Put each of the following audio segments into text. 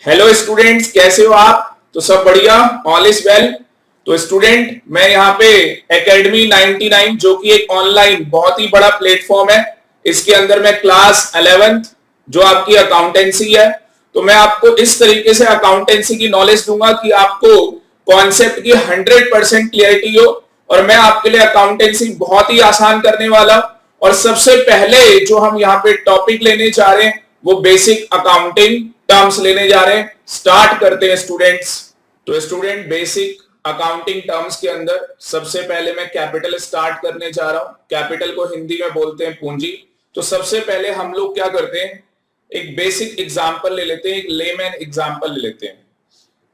Hello students, कैसे हो आप? तो सब बढ़िया, ऑल इज वेल। तो स्टूडेंट, मैं यहाँ पे एकेडमी 99 जो कि एक ऑनलाइन बहुत ही बड़ा प्लेटफॉर्म है, इसके अंदर मैं क्लास 11th जो आपकी अकाउंटेंसी है, तो मैं आपको इस तरीके से अकाउंटेंसी की नॉलेज दूंगा कि आपको कॉन्सेप्ट की 100% क्लियरिटी हो। और मैं आपके लिए अकाउंटेंसी बहुत ही आसान करने वाला हूं। और सबसे पहले जो हम यहाँ पे टॉपिक लेने जा रहे हैं वो बेसिक अकाउंटिंग टर्म्स लेने जा रहे हैं। स्टार्ट करते हैं स्टूडेंट्स। तो स्टूडेंट, बेसिक अकाउंटिंग टर्म्स के अंदर सबसे पहले मैं कैपिटल स्टार्ट करने जा रहा हूं। कैपिटल को हिंदी में बोलते हैं पूंजी। तो सबसे पहले हम लोग क्या करते हैं, एक बेसिक एग्जांपल ले लेते हैं, एक लेमैन एग्जांपल ले लेते हैं।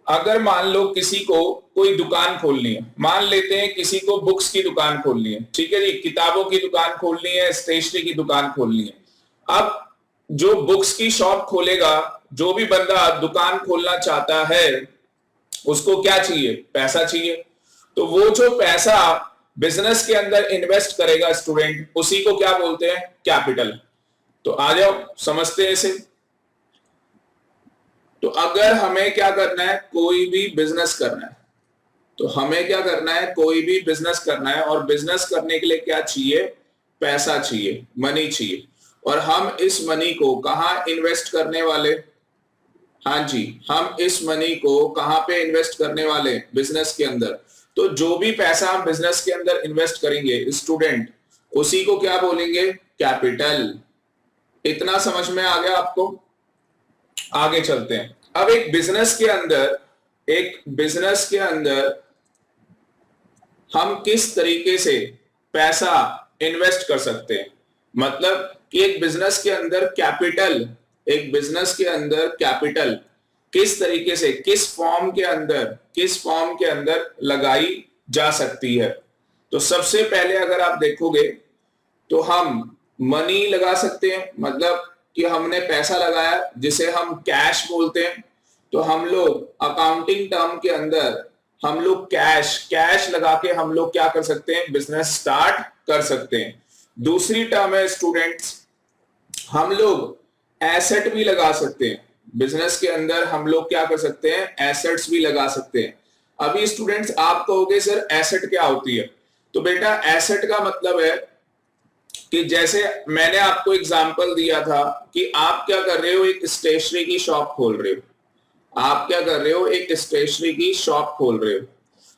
अगर मान लो किसी को कोई दुकान खोलनी है, मान लेते हैं किसी को बुक्स की दुकान खोलनी है, ठीक है जी, किताबों की दुकान खोलनी है, स्टेशनरी की दुकान खोलनी है। अब जो बुक्स की शॉप खोलेगा, जो भी बंदा दुकान खोलना चाहता है, उसको क्या चाहिए? पैसा चाहिए। तो वो जो पैसा बिजनेस के अंदर इन्वेस्ट करेगा स्टूडेंट, उसी को क्या बोलते हैं? कैपिटल। तो आ जाओ समझते हैं इसे। तो अगर हमें क्या करना है, कोई भी बिजनेस करना है, तो हमें क्या करना है, कोई भी बिजनेस करना है, और बिजनेस करने के लिए क्या चाहिए? पैसा चाहिए, मनी चाहिए। और हम इस मनी को कहां इन्वेस्ट करने वाले? हाँ जी, हम इस मनी को कहां पे इन्वेस्ट करने वाले? बिजनेस के अंदर। तो जो भी पैसा हम बिजनेस के अंदर इन्वेस्ट करेंगे स्टूडेंट, उसी को क्या बोलेंगे? कैपिटल। इतना समझ में आ गया आपको? आगे चलते हैं। अब एक बिजनेस के अंदर, एक बिजनेस के अंदर हम किस तरीके से पैसा इन्वेस्ट कर सकते हैं, मतलब कि एक बिजनेस के अंदर कैपिटल, एक बिजनेस के अंदर कैपिटल किस तरीके से, किस फॉर्म के अंदर, किस फॉर्म के अंदर लगाई जा सकती है। तो सबसे पहले अगर आप देखोगे तो हम मनी लगा सकते हैं, मतलब कि हमने पैसा लगाया जिसे हम कैश बोलते हैं। तो हम लोग अकाउंटिंग टर्म के अंदर हम लोग कैश कैश लगा के हम लोग क्या कर सकते हैं? बिजनेस स्टार्ट कर सकते हैं। दूसरी टर्म है स्टूडेंट्स, हम लोग एसेट भी लगा सकते हैं। बिजनेस के अंदर हम लोग क्या कर सकते हैं? एसेट्स भी लगा सकते हैं। अभी स्टूडेंट्स आप कहोगे सर एसेट क्या होती है? तो बेटा एसेट का मतलब है कि जैसे मैंने आपको एग्जांपल दिया था कि आप क्या कर रहे हो, एक स्टेशनरी की शॉप खोल रहे हो। आप क्या कर रहे हो? एक स्टेशनरी की शॉप खोल रहे हो।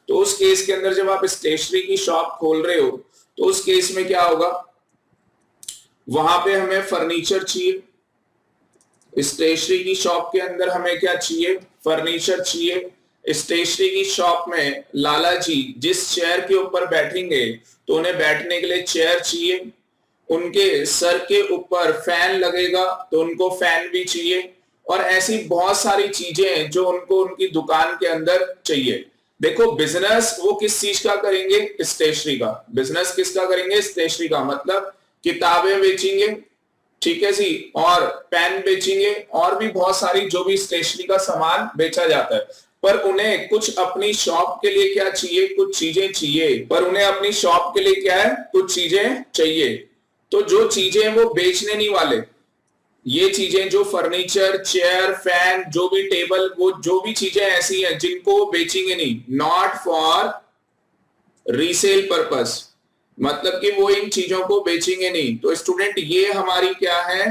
तो उस केस के अंदर जब आप स्टेशनरी की शॉप खोल रहे हो, तो उस केस में क्या होगा? वहां पे हमें फर्नीचर चाहिए। स्टेशनरी की शॉप के अंदर हमें क्या चाहिए? फर्नीचर चाहिए। स्टेशनरी की शॉप में लाला जी जिस चेयर के ऊपर बैठेंगे, तो उन्हें बैठने के लिए चेयर चाहिए। उनके सर के ऊपर फैन लगेगा, तो उनको फैन भी चाहिए। और ऐसी बहुत सारी चीजें हैं जो उनको उनकी दुकान के अंदर चाहिए। देखो, बिजनेस वो किस चीज का करेंगे? स्टेशनरी का। बिजनेस किसका करेंगे? स्टेशनरी का। मतलब किताबें बेचेंगे, ठीक है जी, और पेन बेचेंगे, और भी बहुत सारी जो भी स्टेशनरी का सामान बेचा जाता है। पर उन्हें कुछ अपनी शॉप के लिए क्या चाहिए? कुछ चीजें चाहिए। पर उन्हें अपनी शॉप के लिए क्या है? कुछ चीजें चाहिए। तो जो चीजें वो बेचने नहीं वाले, ये चीजें जो फर्नीचर, चेयर, फैन, जो भी टेबल, वो जो भी चीजें ऐसी हैं जिनको वो बेचेंगे नहीं, नॉट फॉर रीसेल पर्पस, मतलब कि वो इन चीजों को बेचेंगे नहीं। तो स्टूडेंट, ये हमारी क्या है?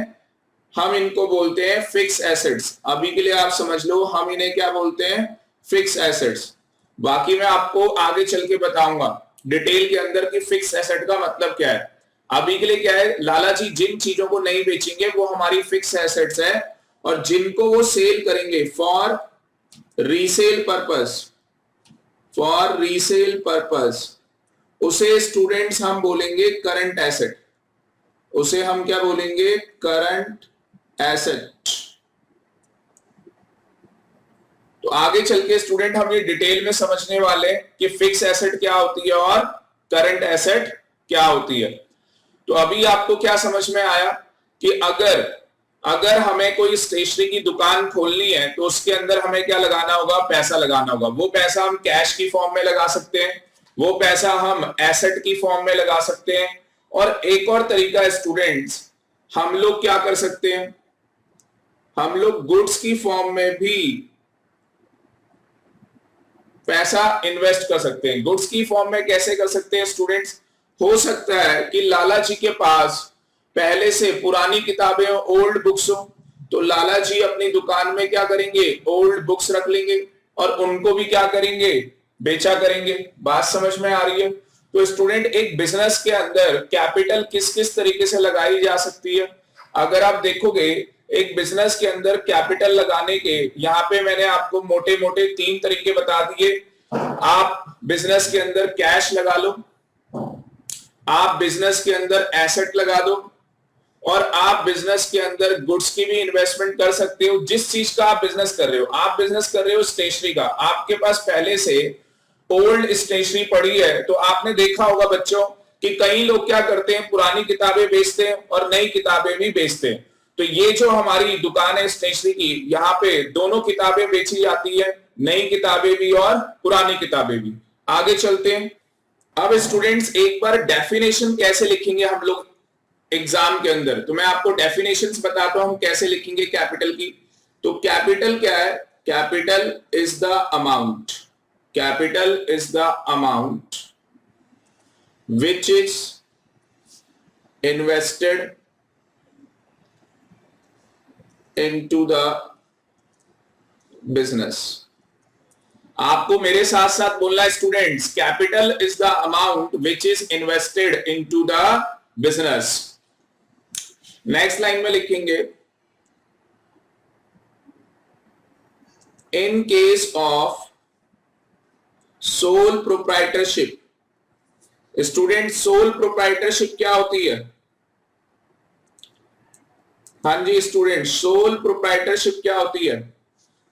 हम इनको बोलते हैं फिक्स एसेट्स। अभी के लिए आप समझ लो, हम इन्हें क्या बोलते हैं? Fix assets. बाकी मैं आपको आगे चल के बताऊंगा डिटेल के अंदर कि फिक्स एसेट का मतलब क्या है। अभी के लिए क्या है, लाला जी जिन चीजों को नहीं बेचेंगे वो हमारी फिक्स एसेट्स है, और जिनको वो सेल करेंगे for resale purpose, for resale purpose, उसे स्टूडेंट्स हम बोलेंगे करंट एसेट। उसे हम क्या बोलेंगे? Current asset. तो आगे चल के स्टूडेंट हम ये डिटेल में समझने वाले हैं कि फिक्स एसेट क्या होती है और करंट एसेट क्या होती है। तो अभी आपको क्या समझ में आया कि अगर अगर हमें कोई स्टेशनरी की दुकान खोलनी है, तो उसके अंदर हमें क्या लगाना होगा? पैसा लगाना होगा। वो पैसा हम कैश की फॉर्म में लगा सकते हैं, वो पैसा हम एसेट की फॉर्म में लगा सकते हैं। और एक और तरीका है स्टूडेंट्स, हम लोग क्या कर सकते हैं? हम लोग गुड्स की फॉर्म में भी पैसा इन्वेस्ट कर सकते हैं। गुड्स की फॉर्म में कैसे कर सकते हैं स्टूडेंट्स? हो सकता है कि लाला जी के पास पहले से पुरानी किताबें हो, ओल्ड बुक्स हो, तो लाला जी अपनी दुकान में क्या करेंगे, ओल्ड बुक्स रख लेंगे और उनको भी क्या करेंगे, बेचा करेंगे। बात समझ में आ रही है? तो स्टूडेंट, एक बिजनेस के अंदर कैपिटल किस किस तरीके से लगाई जा सकती है? अगर आप देखोगे एक बिजनेस के अंदर कैपिटल लगाने के, यहां पे मैंने आपको मोटे मोटे 3 तरीके बता दिए। आप बिजनेस के अंदर कैश लगा लो, आप बिजनेस के अंदर एसेट लगा दो, और आप बिजनेस के अंदर गुड्स की भी इन्वेस्टमेंट कर सकते हो। जिस चीज का आप बिजनेस कर रहे हो, आप बिजनेस कर रहे हो स्टेशनरी का, आपके पास पहले से ओल्ड स्टेशनरी पड़ी है, तो आपने देखा होगा बच्चों कि कई लोग क्या करते हैं, पुरानी किताबें बेचते हैं और नई किताबें भी बेचते हैं। तो ये जो हमारी दुकान है स्टेशनरी की, यहाँ पे दोनों किताबें बेची जाती है, नई किताबें भी और पुरानी किताबें भी। आगे चलते हैं। अब स्टूडेंट्स, एक बार डेफिनेशन कैसे लिखेंगे हम लोग एग्जाम के अंदर, तो मैं आपको डेफिनेशंस बताता हूं हम कैसे लिखेंगे कैपिटल की। तो कैपिटल क्या है? Capital is the amount, capital is the amount which is invested into the business. आपको मेरे साथ साथ बोलना है students, capital is the amount which is invested into the business. Next line में लिखेंगे, इन case of sole proprietorship. Student, sole proprietorship क्या होती है? हाँ जी स्टूडेंट, सोल प्रोप्राइटरशिप क्या होती है?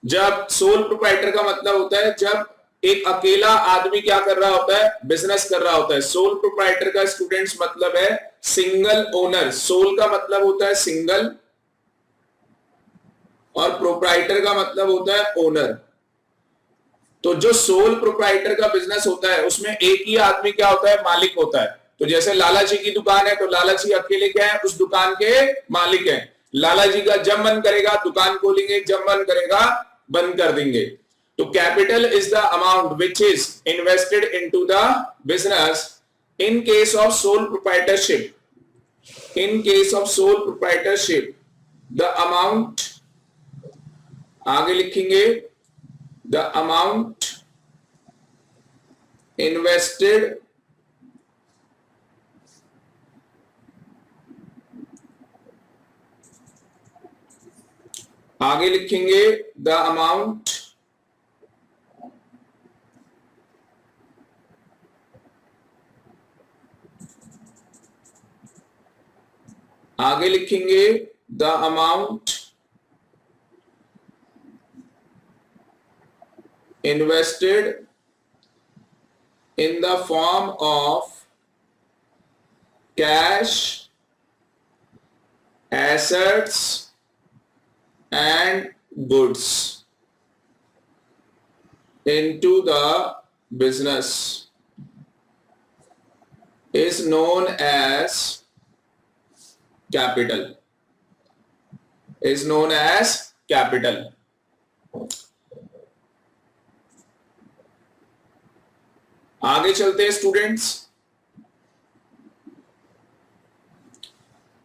जब सोल प्रोप्राइटर का मतलब होता है जब एक अकेला आदमी क्या कर रहा होता है, बिजनेस कर रहा होता है। सोल प्रोप्राइटर का स्टूडेंट्स मतलब है सिंगल ओनर। सोल का मतलब होता है सिंगल और प्रोप्राइटर का मतलब होता है ओनर। तो जो सोल प्रोप्राइटर का बिजनेस होता है उसमें एक ही आदमी क्या होता है, मालिक होता है। तो जैसे लाला जी की दुकान है तो लाला जी अकेले क्या है, उस दुकान के मालिक हैं। लाला जी का जब मन करेगा दुकान खोलेंगे, जब मन करेगा बंद कर देंगे। तो capital is the amount which is invested into the business in case of sole proprietorship. In case of sole proprietorship the amount, आगे लिखेंगे द अमाउंट इन्वेस्टेड आगे लिखेंगे द अमाउंट आगे लिखेंगे the amount invested in the form of cash, assets and goods into the business is known as capital, is known as capital. आगे चलते हैं students.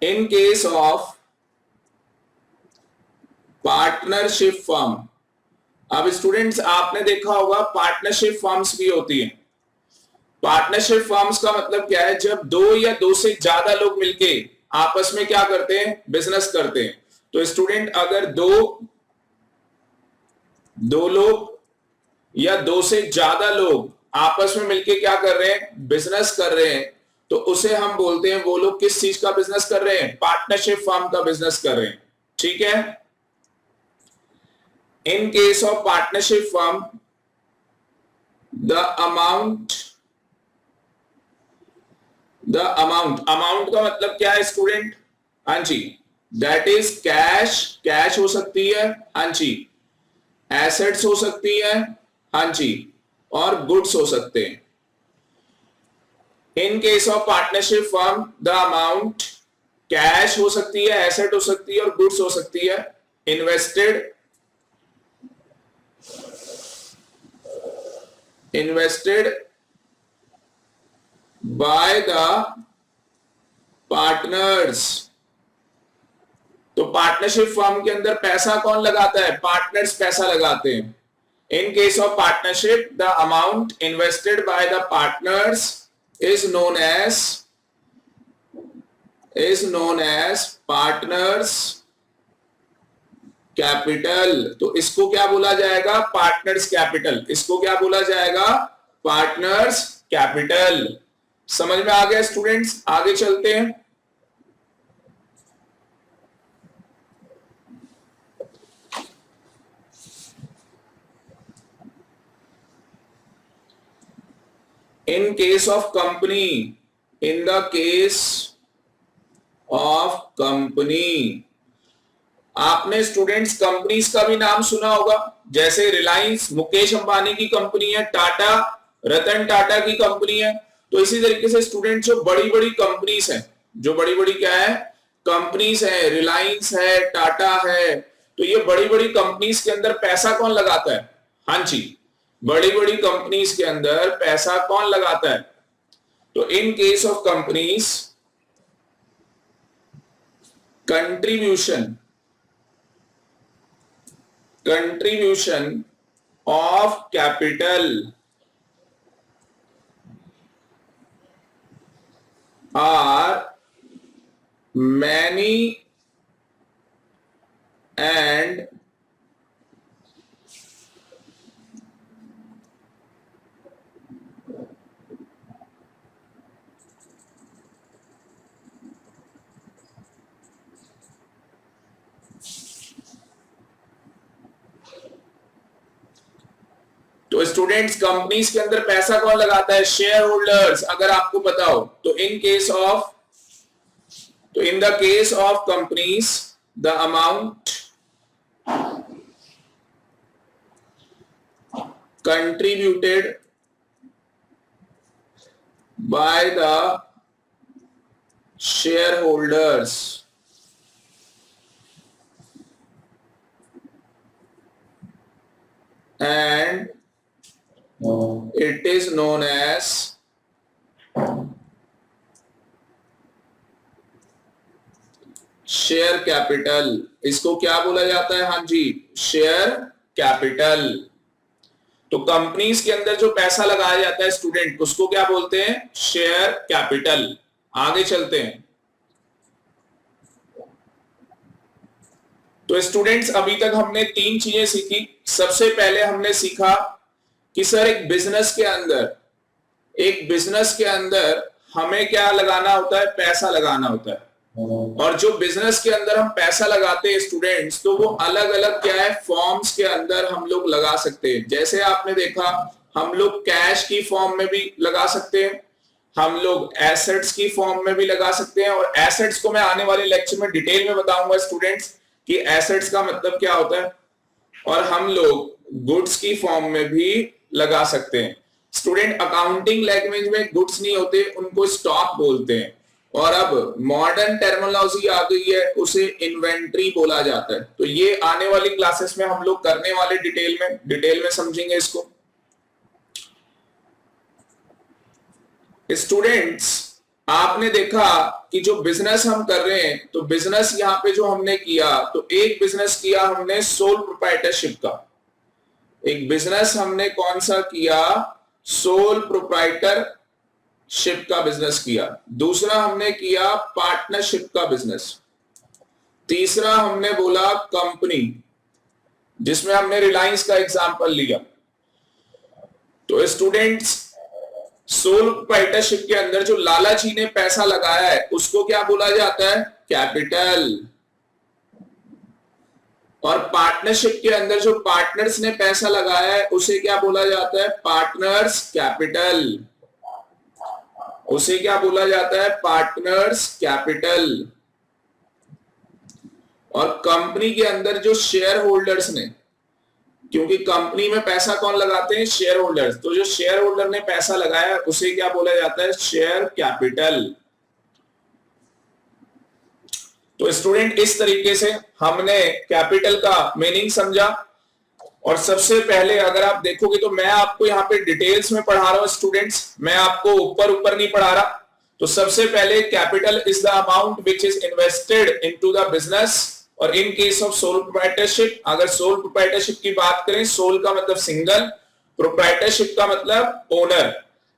In case of partnership firm. अब students आपने देखा होगा partnership firms भी होती हैं। पार्टनरशिप फर्म्स का मतलब क्या है, जब दो या दो से ज्यादा लोग मिलके आपस में क्या करते हैं, बिजनेस करते हैं। तो स्टूडेंट अगर दो लोग या दो से ज्यादा लोग आपस में मिलके क्या कर रहे हैं, बिजनेस कर रहे हैं, तो उसे हम बोलते हैं वो लोग किस चीज का बिजनेस कर रहे हैं, पार्टनरशिप फर्म का बिजनेस कर रहे हैं। ठीक है। इन case of partnership firm the amount का मतलब क्या है स्टूडेंट? हाँ जी, दैट इज कैश हो सकती है, हाँ जी, एसेट्स हो सकती है, हाँ जी, और गुड्स हो सकते हैं। In case of partnership firm the amount cash हो सकती है, एसेट हो सकती है और गुड्स हो सकती है। Invested by the partners. तो पार्टनरशिप फर्म के अंदर पैसा कौन लगाता है? पार्टनर्स पैसा लगाते हैं। In case of partnership the amount invested by the partners is known as partners capital. तो इसको क्या बोला जाएगा? Partners capital. इसको क्या बोला जाएगा? Partners capital. समझ में आ गया स्टूडेंट्स? आगे चलते हैं। In case of company, in the case of company, आपने स्टूडेंट्स कंपनीज का भी नाम सुना होगा, जैसे रिलायंस मुकेश अंबानी की कंपनी है, टाटा रतन टाटा की कंपनी है। तो इसी तरीके से स्टूडेंट्स जो बड़ी बड़ी कंपनीज हैं, जो बड़ी बड़ी क्या है कंपनीज है, रिलायंस है, टाटा है, तो ये बड़ी बड़ी कंपनीज के अंदर पैसा कौन लगाता है? हाँ जी, बड़ी बड़ी कंपनीज के अंदर पैसा कौन लगाता है? तो इन case of companies contribution of capital are many and तो स्टूडेंट्स कंपनीज के अंदर पैसा कौन लगाता है? Share holders. अगर आपको पता हो तो in the case of companies the amount contributed by the share holders and it is known as share capital. इसको क्या बोला जाता है? हाँ जी, शेयर कैपिटल। तो कंपनीज के अंदर जो पैसा लगाया जाता है स्टूडेंट, उसको क्या बोलते हैं? Share capital. आगे चलते हैं। तो स्टूडेंट्स अभी तक हमने 3 चीजें सीखी। सबसे पहले हमने सीखा कि सर एक बिजनेस के अंदर हमें क्या लगाना होता है? पैसा लगाना होता है। और जो बिजनेस के अंदर हम पैसा लगाते हैं स्टूडेंट्स, तो वो अलग अलग क्या है फॉर्म्स के अंदर हम लोग लगा सकते हैं। जैसे आपने देखा, हम लोग कैश की फॉर्म में भी लगा सकते हैं, हम लोग एसेट्स की फॉर्म में भी लगा सकते हैं। और एसेट्स को मैं आने वाले लेक्चर में डिटेल में बताऊंगा स्टूडेंट्स कि एसेट्स का मतलब क्या होता है। और हम लोग गुड्स की फॉर्म में भी लगा सकते हैं। स्टूडेंट अकाउंटिंग लैंग्वेज में गुड्स नहीं होते, उनको स्टॉक बोलते हैं। और अब मॉडर्न टर्मिनोलॉजी आ गई है, उसे इन्वेंट्री बोला जाता है। तो ये आने वाली क्लासेस में हम लोग करने वाले डिटेल में समझेंगे इसको। स्टूडेंट्स आपने देखा कि जो बिजनेस हम कर रहे हैं, तो बिजनेस यहाँ पे जो हमने किया, तो एक बिजनेस किया हमने सोल प्रोप्राइटरशिप का। एक बिजनेस हमने कौन सा किया? सोल प्रोप्राइटरशिप का बिजनेस किया। दूसरा हमने किया पार्टनरशिप का बिजनेस। तीसरा हमने बोला कंपनी, जिसमें हमने रिलायंस का एग्जांपल लिया। तो स्टूडेंट्स सोल प्रोप्राइटरशिप के अंदर जो लाला जी ने पैसा लगाया है, उसको क्या बोला जाता है? कैपिटल। और पार्टनरशिप के अंदर जो पार्टनर्स ने पैसा लगाया है, उसे क्या बोला जाता है? Partners capital. उसे क्या बोला जाता है? Partners capital. और कंपनी के अंदर जो शेयर होल्डर्स ने, क्योंकि कंपनी में पैसा कौन लगाते हैं? Share holders. तो जो शेयर होल्डर ने पैसा लगाया, उसे क्या बोला जाता है? Share capital. तो स्टूडेंट इस तरीके से हमने कैपिटल का मीनिंग समझा। और सबसे पहले अगर आप देखोगे तो मैं आपको यहाँ पे डिटेल्स में पढ़ा रहा हूं स्टूडेंट्स, मैं आपको ऊपर ऊपर नहीं पढ़ा रहा। तो सबसे पहले capital is the amount which is invested into the business, और in case of sole proprietorship, अगर सोल प्रोप्राइटरशिप की बात करें, सोल का मतलब सिंगल, प्रोप्राइटरशिप का मतलब owner,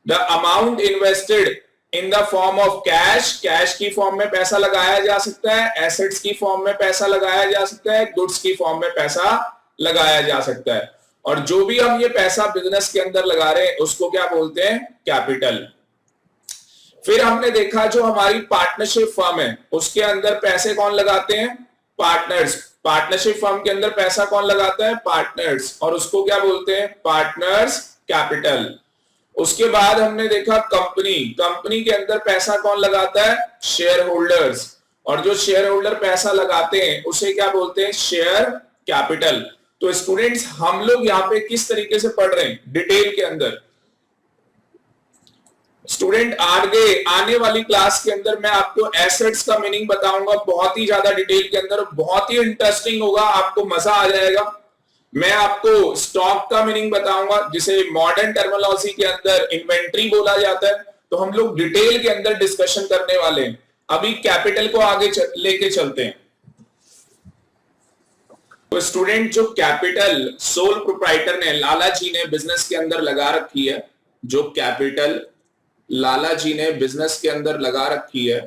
the amount invested in the form of cash, cash की फॉर्म में पैसा लगाया जा सकता है, एसेट्स की फॉर्म में पैसा लगाया जा सकता है, गुड्स की फॉर्म में पैसा लगाया जा सकता है। और जो भी हम ये पैसा बिजनेस के अंदर लगा रहे हैं उसको क्या बोलते हैं, कैपिटल। फिर हमने देखा जो हमारी पार्टनरशिप फर्म है उसके अंदर पैसे कौन लगाते हैं, पार्टनर्स। पार्टनरशिप फर्म के अंदर पैसा कौन लगाता है, पार्टनर्स, और उसको क्या बोलते हैं, पार्टनर्स कैपिटल। उसके बाद हमने देखा कंपनी, कंपनी के अंदर पैसा कौन लगाता है, शेयर होल्डर्स, और जो शेयर होल्डर पैसा लगाते हैं उसे क्या बोलते हैं, शेयर कैपिटल। तो स्टूडेंट्स हम लोग यहाँ पे किस तरीके से पढ़ रहे हैं, डिटेल के अंदर। स्टूडेंट आगे आने वाली क्लास के अंदर मैं आपको एसेट्स का मीनिंग बताऊंगा बहुत ही ज्यादा डिटेल के अंदर, बहुत ही इंटरेस्टिंग होगा, आपको मजा आ जाएगा। मैं आपको स्टॉक का मीनिंग बताऊंगा जिसे मॉडर्न टर्मिनोलॉजी के अंदर इन्वेंट्री बोला जाता है। तो हम लोग डिटेल के अंदर डिस्कशन करने वाले हैं। अभी कैपिटल को आगे लेके चलते हैं। तो स्टूडेंट जो कैपिटल सोल प्रोप्राइटर ने, लाला जी ने बिजनेस के अंदर लगा रखी है, जो कैपिटल लाला जी ने बिजनेस के अंदर लगा रखी है,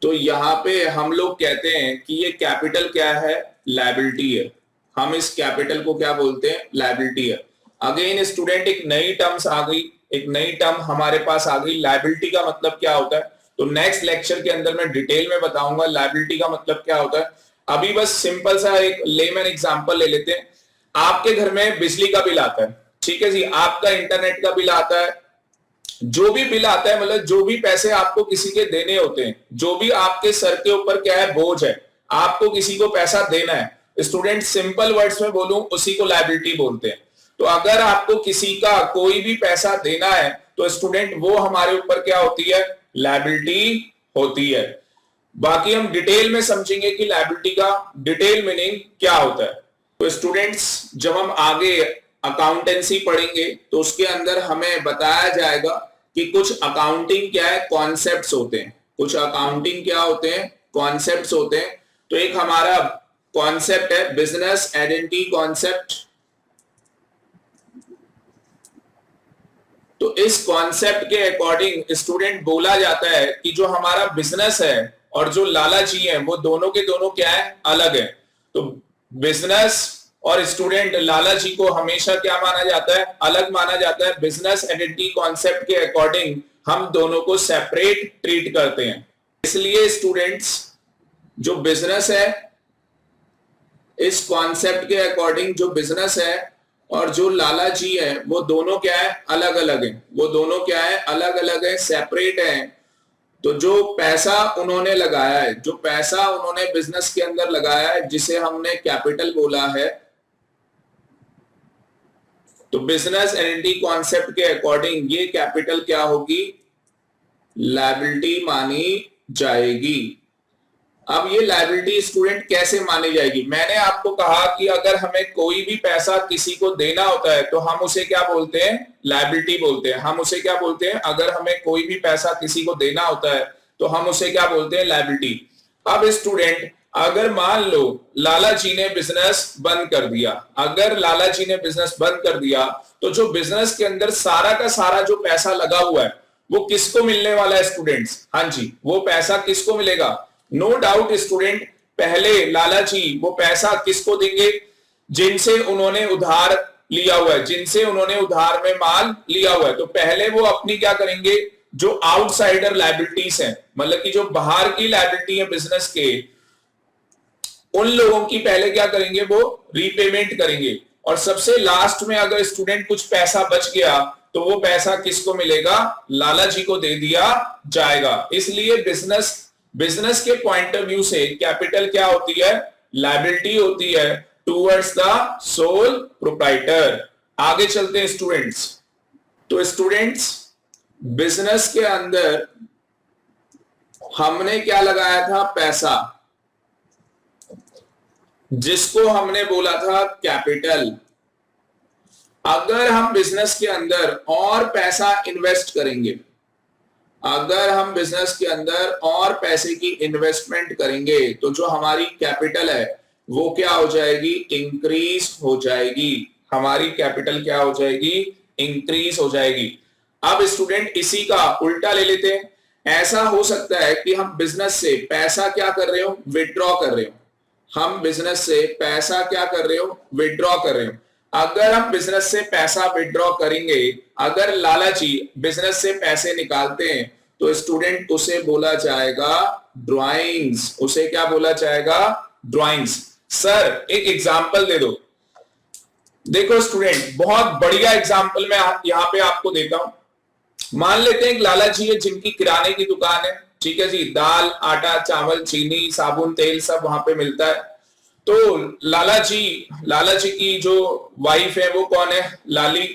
तो यहां पे हम लोग कहते हैं कि ये कैपिटल क्या है, लायबिलिटी है। हम इस कैपिटल को क्या बोलते हैं, लायबिलिटी है। अगेन स्टूडेंट एक नई टर्म्स आ गई, एक नई टर्म हमारे पास आ गई, लायबिलिटी का मतलब क्या होता है। तो नेक्स्ट लेक्चर के अंदर मैं डिटेल में बताऊंगा लायबिलिटी का मतलब क्या होता है। अभी बस सिंपल सा एक लेमैन एग्जांपल ले लेते हैं। आपके घर में बिजली का बिल आता है, ठीक है जी, आपका इंटरनेट का बिल आता है, जो भी बिल आता है, मतलब जो भी पैसे आपको किसी के देने होते हैं, जो भी आपके सर के ऊपर क्या है, बोझ है, आपको किसी को पैसा देना है, स्टूडेंट सिंपल वर्ड्स में बोलूं उसी को लायबिलिटी बोलते हैं। तो अगर आपको किसी का कोई भी पैसा देना है तो स्टूडेंट वो हमारे ऊपर क्या होती है, लायबिलिटी होती है। बाकी हम डिटेल में समझेंगे कि लायबिलिटी का डिटेल मीनिंग क्या होता है। तो स्टूडेंट्स जब हम आगे अकाउंटेंसी पढ़ेंगे तो उसके अंदर हमें बताया जाएगा कि कुछ अकाउंटिंग क्या है, कॉन्सेप्ट्स होते हैं। कुछ अकाउंटिंग क्या होते हैं, कॉन्सेप्ट्स होते हैं। तो एक हमारा कॉन्सेप्ट है बिजनेस आइडेंटिटी कॉन्सेप्ट। तो इस कॉन्सेप्ट के अकॉर्डिंग स्टूडेंट बोला जाता है कि जो हमारा बिजनेस है और जो लाला जी हैं वो दोनों के दोनों क्या है, अलग है। तो बिजनेस और स्टूडेंट लाला जी को हमेशा क्या माना जाता है, अलग माना जाता है। बिजनेस आइडेंटिटी कॉन्सेप्ट के अकॉर्डिंग हम दोनों को सेपरेट ट्रीट करते हैं। इसलिए स्टूडेंट्स जो बिजनेस है, इस कॉन्सेप्ट के अकॉर्डिंग जो बिजनेस है और जो लाला जी है वो दोनों क्या है, अलग अलग है। वो दोनों क्या है, अलग अलग है, सेपरेट है। तो जो पैसा उन्होंने लगाया है, जो पैसा उन्होंने बिजनेस के अंदर लगाया है, जिसे हमने कैपिटल बोला है, तो बिजनेस आइडेंटिटी कॉन्सेप्ट के अकॉर्डिंग ये कैपिटल क्या होगी, लायबिलिटी मानी जाएगी। अब ये लायबिलिटी स्टूडेंट कैसे मानी जाएगी, मैंने आपको कहा कि अगर हमें कोई भी पैसा किसी को देना होता है तो हम उसे क्या बोलते हैं, लायबिलिटी बोलते हैं। हम उसे क्या बोलते हैं, अगर हमें कोई भी पैसा किसी को देना होता है तो हम उसे क्या बोलते हैं, लायबिलिटी। अब स्टूडेंट अगर मान लो लाला जी ने बिजनेस बंद कर दिया, अगर लाला जी ने बिजनेस बंद कर दिया तो जो बिजनेस के अंदर सारा का सारा जो पैसा लगा हुआ है वो किसको मिलने वाला है स्टूडेंट्स, हाँ जी, वो पैसा किसको मिलेगा। नो डाउट स्टूडेंट पहले लाला जी वो पैसा किसको देंगे, जिनसे उन्होंने उधार लिया हुआ है, जिनसे उन्होंने उधार में माल लिया हुआ है। तो पहले वो अपनी क्या करेंगे, जो आउटसाइडर लायबिलिटीज हैं, मतलब कि जो बाहर की लायबिलिटी है बिजनेस के, उन लोगों की पहले क्या करेंगे, वो रीपेमेंट करेंगे। और सबसे लास्ट में अगर स्टूडेंट कुछ पैसा बच गया तो वो पैसा किसको मिलेगा, लाला जी को दे दिया जाएगा। इसलिए बिजनेस के पॉइंट ऑफ व्यू से कैपिटल क्या होती है, लायबिलिटी होती है टूवर्ड्स द सोल प्रोप्राइटर। आगे चलते हैं स्टूडेंट्स। तो स्टूडेंट्स बिजनेस के अंदर हमने क्या लगाया था? पैसा, जिसको हमने बोला था कैपिटल। अगर हम बिजनेस के अंदर और पैसा इन्वेस्ट करेंगे, अगर हम बिजनेस के अंदर और पैसे की इन्वेस्टमेंट करेंगे, तो जो हमारी कैपिटल है वो क्या हो जाएगी? इंक्रीज हो जाएगी। हमारी कैपिटल क्या हो जाएगी? इंक्रीज हो जाएगी। अब स्टूडेंट इसी का उल्टा ले लेते हैं। ऐसा हो सकता है कि हम बिजनेस से पैसा क्या कर रहे हो? विड्रॉ कर रहे हो। हम बिजनेस से पैसा क्या कर रहे हो? विड्रॉ कर रहे हो। अगर हम बिजनेस से पैसा विड्रॉ करेंगे, अगर लालची बिजनेस से पैसे निकालते हैं, तो स्टूडेंट उसे बोला जाएगा ड्राइंग्स। उसे क्या बोला जाएगा? ड्राइंग्स। सर एक एग्जांपल दे दो। देखो स्टूडेंट, बहुत बढ़िया एग्जांपल मैं यहां पे आपको देता हूं। मान लेते हैं एक लालची है जिनकी किराने की दुकान है, ठीक है जी। दाल, आटा, चावल, चीनी, साबुन, तेल सब वहां पे मिलता है। तो लालची की जो वाइफ है वो कौन है? लाली।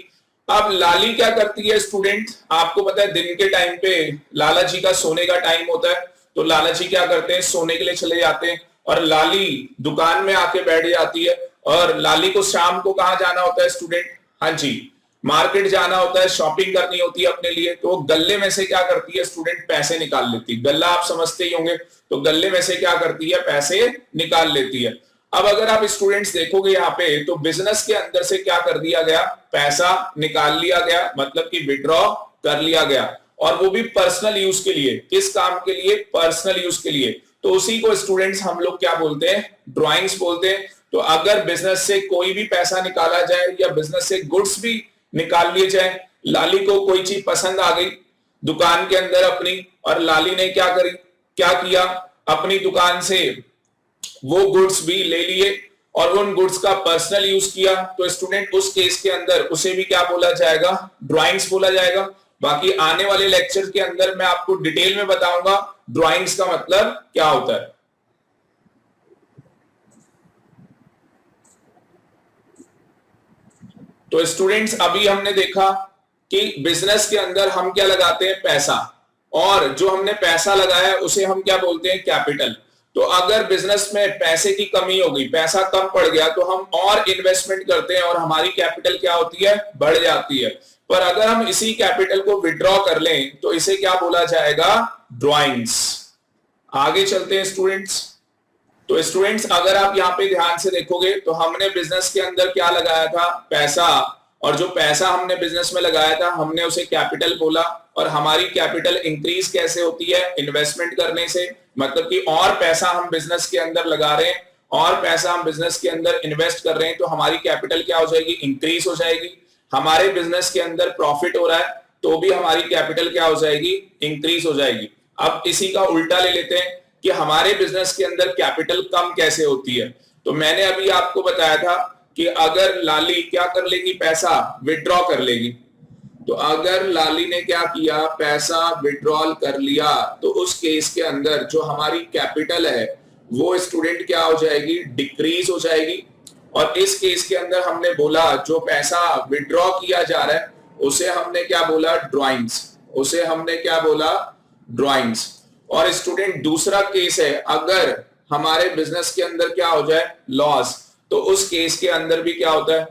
अब लाली क्या करती है स्टूडेंट? आपको पता है दिन के टाइम पे लालची का सोने का टाइम होता है, तो लालची क्या करते हैं? सोने के लिए चले जाते हैं, और लाली दुकान में आके बैठ जाती है। और लाली को शाम को कहां जाना होता है स्टूडेंट? हाँ जी, मार्केट जाना होता है, शॉपिंग करनी होती है अपने लिए। तो गले में से क्या करती है स्टूडेंट? पैसे निकाल लेती है। गल्ला आप समझते ही होंगे, तो गले में से क्या करती है? पैसे निकाल लेती है। अब अगर आप स्टूडेंट्स देखोगे यहाँ पे, तो बिजनेस के अंदर से क्या कर दिया गया? पैसा निकाल लिया गया, मतलब कि विड्रॉ कर लिया गया, और वो भी पर्सनल यूज के लिए। किस काम के लिए? पर्सनल यूज के लिए। तो उसी को स्टूडेंट्स हम लोग क्या बोलते हैं? ड्राइंग्स बोलते हैं। तो अगर बिजनेस से कोई भी पैसा निकाला जाए, या बिजनेस से गुड्स भी निकाल लिए जाए, लाली को कोई चीज पसंद आ गई दुकान के अंदर अपनी, और लाली ने क्या किया? अपनी दुकान से वो गुड्स भी ले लिए और उन गुड्स का पर्सनल यूज किया, तो स्टूडेंट उस केस के अंदर उसे भी क्या बोला जाएगा? ड्राइंग्स बोला जाएगा। बाकी आने वाले लेक्चर के अंदर मैं आपको डिटेल में बताऊंगा ड्राइंग्स का मतलब क्या होता है। तो स्टूडेंट्स अभी हमने देखा कि बिजनेस के अंदर हम क्या लगाते हैं? पैसा, और जो हमने पैसा लगाया उसे हम क्या बोलते हैं? कैपिटल। तो अगर बिजनेस में पैसे की कमी होगी, पैसा कम पड़ गया, तो हम और इन्वेस्टमेंट करते हैं और हमारी कैपिटल क्या होती है? बढ़ जाती है। पर अगर हम इसी कैपिटल को विड्रॉ कर लें, तो इसे क्या बोला जाएगा? ड्राइंग्स। आगे चलते हैं स्टूडेंट्स। तो स्टूडेंट्स अगर आप यहाँ पे ध्यान से देखोगे, तो हमने बिजनेस के अंदर क्या लगाया था? पैसा। और जो पैसा हमने बिजनेस में लगाया था, हमने उसे कैपिटल बोला। और हमारी कैपिटल इंक्रीज कैसे होती है? इन्वेस्टमेंट करने से। मतलब कि और पैसा हम बिजनेस के अंदर लगा रहे हैं, और पैसा हम बिजनेस के अंदर इन्वेस्ट कर रहे हैं, तो हमारी कैपिटल क्या हो जाएगी? इंक्रीज हो जाएगी। हमारे बिजनेस के अंदर प्रॉफिट हो रहा है, तो भी हमारी कैपिटल क्या हो जाएगी? इंक्रीज हो जाएगी। अब इसी का उल्टा ले लेते हैं कि हमारे बिजनेस के अंदर कैपिटल कम कैसे होती है। तो मैंने अभी आपको बताया था कि अगर लाली क्या कर लेगी? पैसा विड्रॉ कर लेगी। तो अगर लाली ने क्या किया? पैसा विड्रॉल कर लिया, तो उस केस के अंदर जो हमारी कैपिटल है वो स्टूडेंट क्या हो जाएगी? डिक्रीज हो जाएगी। और इस केस के अंदर हमने बोला जो पैसा विड्रॉ किया जा रहा है उसे हमने क्या बोला? ड्राइंग्स। उसे हमने क्या बोला? ड्राइंग्स। और स्टूडेंट दूसरा केस है, अगर हमारे बिजनेस के अंदर क्या हो जाए? लॉस, तो उस केस के अंदर भी क्या होता है?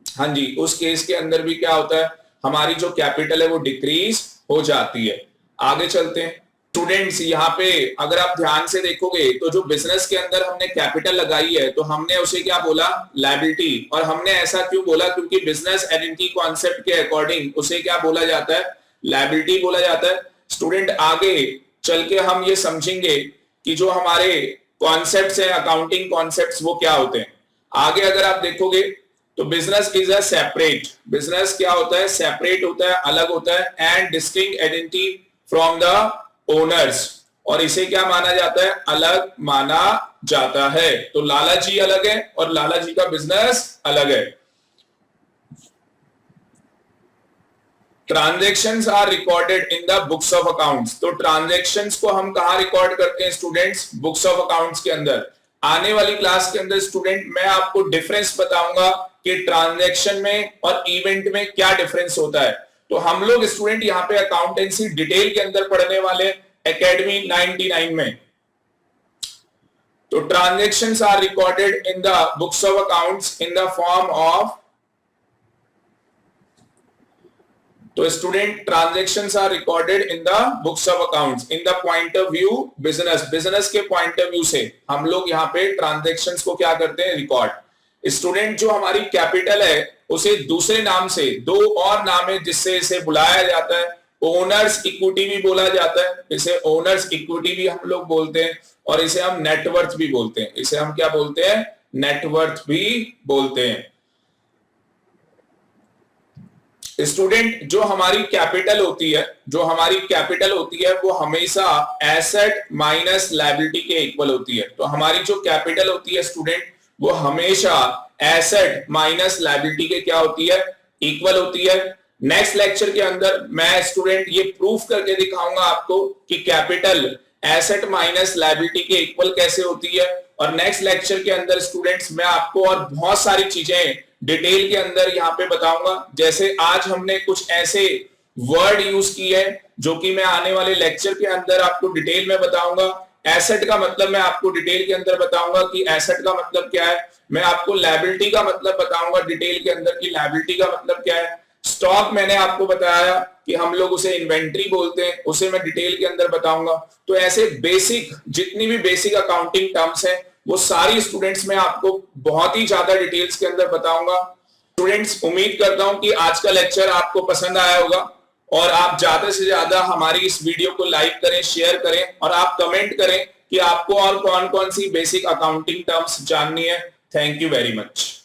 हाँ जी, उस केस के अंदर भी क्या होता है? हमारी जो कैपिटल है वो डिक्रीज हो जाती है। आगे चलते हैं स्टूडेंट्स। यहाँ पे अगर आप ध्यान से देखोगे, तो जो बिजनेस के अंदर हमने कैपिटल लगाई है, तो हमने उसे क्या बोला? लायबिलिटी। और हमने ऐसा क्यों बोला? क्योंकि बिजनेस आइडेंटिटी कॉन्सेप्ट के अकॉर्डिंग उसे क्या बोला जाता है? लायबिलिटी बोला जाता है। स्टूडेंट आगे चल के हम ये समझेंगे कि जो हमारे कॉन्सेप्ट्स हैं, अकाउंटिंग कॉन्सेप्ट्स, वो क्या होते हैं। आगे अगर आप देखोगे, तो business is a separate. Business क्या होता है? सेपरेट होता है, अलग होता है। And distinct identity from the owners. और इसे क्या माना जाता है? अलग माना जाता है। तो लाला जी अलग है और लाला जी का बिजनेस अलग है। Transactions are recorded in the books of accounts. तो ट्रांजेक्शन्स को हम कहां रिकॉर्ड करते हैं स्टूडेंट्स? बुक्स ऑफ अकाउंट्स के अंदर। आने वाली क्लास के अंदर स्टूडेंट मैं आपको डिफरेंस बताऊंगा कि ट्रांजैक्शन में और इवेंट में क्या डिफरेंस होता है। तो हम लोग स्टूडेंट यहाँ पे अकाउंटेंसी डिटेल के अंदर पढ़ने वाले, एकेडमी 99 में। तो transactions are recorded in the books of accounts in the form of, तो student transactions are recorded in the books of accounts in the point of view business, business के point of view से हम लोग यहाँ पे transactions को क्या करते हैं, रिकॉर्ड। स्टूडेंट जो हमारी कैपिटल है उसे दूसरे नाम से, दो और नाम है जिससे इसे बुलाया जाता है, ओनर्स इक्विटी भी बोला जाता है, इसे ओनर्स इक्विटी भी हम लोग बोलते हैं, और इसे हम नेटवर्थ भी बोलते हैं, इसे हम क्या बोलते हैं, नेटवर्थ भी बोलते हैं। स्टूडेंट जो हमारी कैपिटल होती है, जो हमारी कैपिटल होती है वो हमेशा एसेट माइनस लायबिलिटी के इक्वल होती है। तो हमारी जो कैपिटल होती है स्टूडेंट वो हमेशा एसेट माइनस लायबिलिटी के क्या होती है, इक्वल होती है। नेक्स्ट लेक्चर के अंदर मैं स्टूडेंट ये प्रूफ करके दिखाऊंगा आपको कि कैपिटल एसेट माइनस लायबिलिटी के इक्वल कैसे होती है। और नेक्स्ट लेक्चर के अंदर स्टूडेंट्स मैं आपको और बहुत सारी चीजें डिटेल के अंदर यहाँ पे बताऊंगा। जैसे आज हमने कुछ ऐसे वर्ड यूज किए हैं जो कि मैं आने वाले लेक्चर के अंदर आपको डिटेल में बताऊंगा। एसेट का मतलब मैं आपको डिटेल के अंदर बताऊंगा कि एसेट का मतलब क्या है। मैं आपको लायबिलिटी का मतलब बताऊंगा डिटेल के अंदर कि लायबिलिटी का मतलब क्या है। स्टॉक मैंने आपको बताया कि हम लोग उसे इन्वेंट्री बोलते हैं, उसे मैं डिटेल के अंदर बताऊंगा। तो ऐसे बेसिक जितनी भी बेसिक अकाउंटिंग टर्म्स हैं वो सारी स्टूडेंट्स में आपको बहुत ही ज्यादा डिटेल्स के अंदर बताऊंगा। स्टूडेंट्स उम्मीद करता हूं कि आज का लेक्चर आपको पसंद आया होगा और आप ज्यादा से ज्यादा हमारी इस वीडियो को लाइक करें, शेयर करें और आप कमेंट करें कि आपको और कौन कौन सी बेसिक अकाउंटिंग टर्म्स जाननी है। Thank you very much.